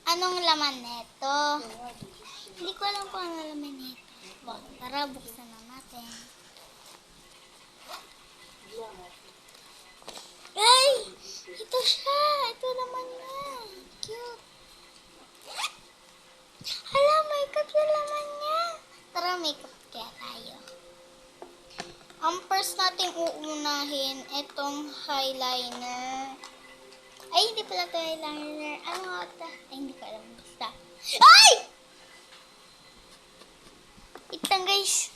Anong laman neto? Hindi ko alam kung anong laman neto. Tara, buksan na natin. Ay! Ito siya! Ito naman niya. Cute. Hala, makeup yung laman niya. Tara, makeup kaya tayo. Ang first natin uunahin, itong eyeliner. Ay, hindi pala ito eyeliner. Ano nga ito? Ay, hindi ko alam. Basta. Ay! Itang guys.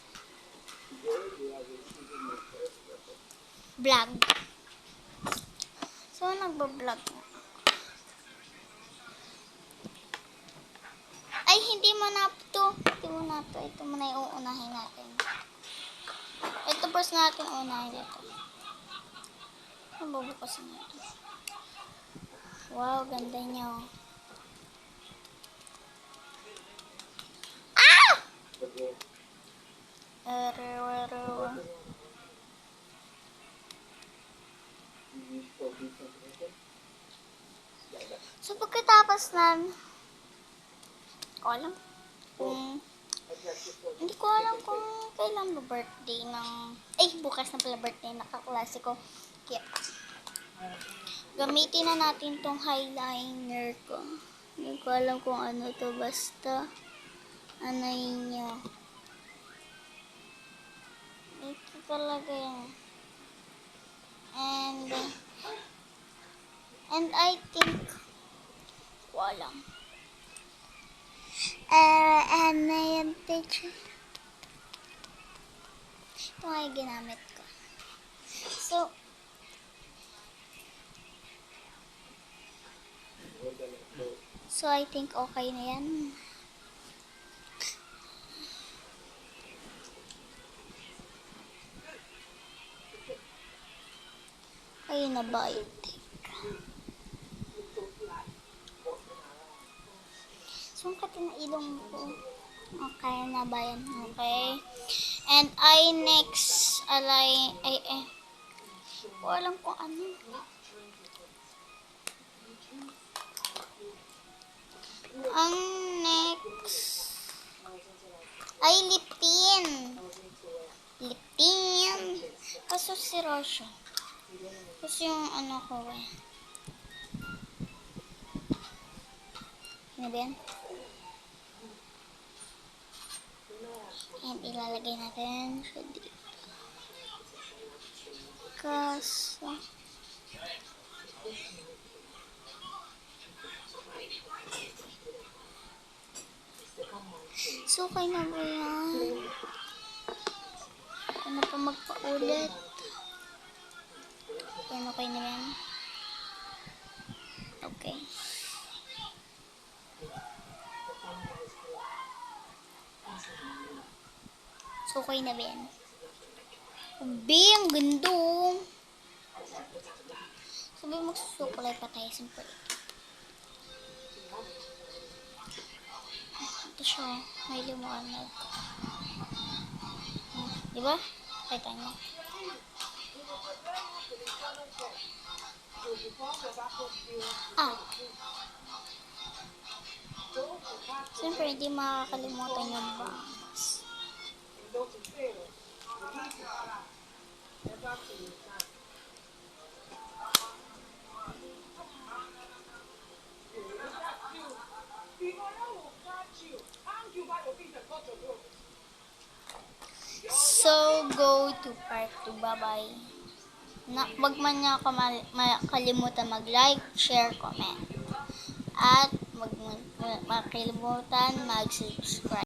Vlog. So, nagbablog na. Ay, hindi mo na ito. Hindi mo na ito. Ito muna yung uunahin natin. Ito first natin uunahin ito. Mabubukasin natin. Wow, ganda niya. Ah! So, pagkatapos nan, hindi ko alam kung kailan ba birthday ng, bukas na pala birthday na kaklase ko. Kaya, gamitin na natin tong eyeliner ko. Hindi ko alam kung ano to, basta, niya. Ito talaga yan. And I think, walang. Ano yung teacher? Ito nga yung ginamit ko. So I think okay na yan. Ayun na ba yung sungkatin na ilong ko. Okay na ba yan? Okay. And next, walang kung ano. Ang next, ay lip tint. Lip tint. Kaso sira siya. Kasi yung ano ko Ano ba yan? And ilalagay natin siya dito. Kaso so, okay na ba yan? Ano pa magpaulit? Yan, okay na yan. Okay. So, okay na ba yan? Ubi, ang ganda. Sabi magsusukulay pa tayo. Simple. Ito siya. May liwanag. Diba? Kita niyo. Siyempre, hindi makakalimutan yung bangs. So, go to part 2. Bye-bye. Wag man niya makalimutan mag-like, share, comment. At wag makalimutan mag-subscribe.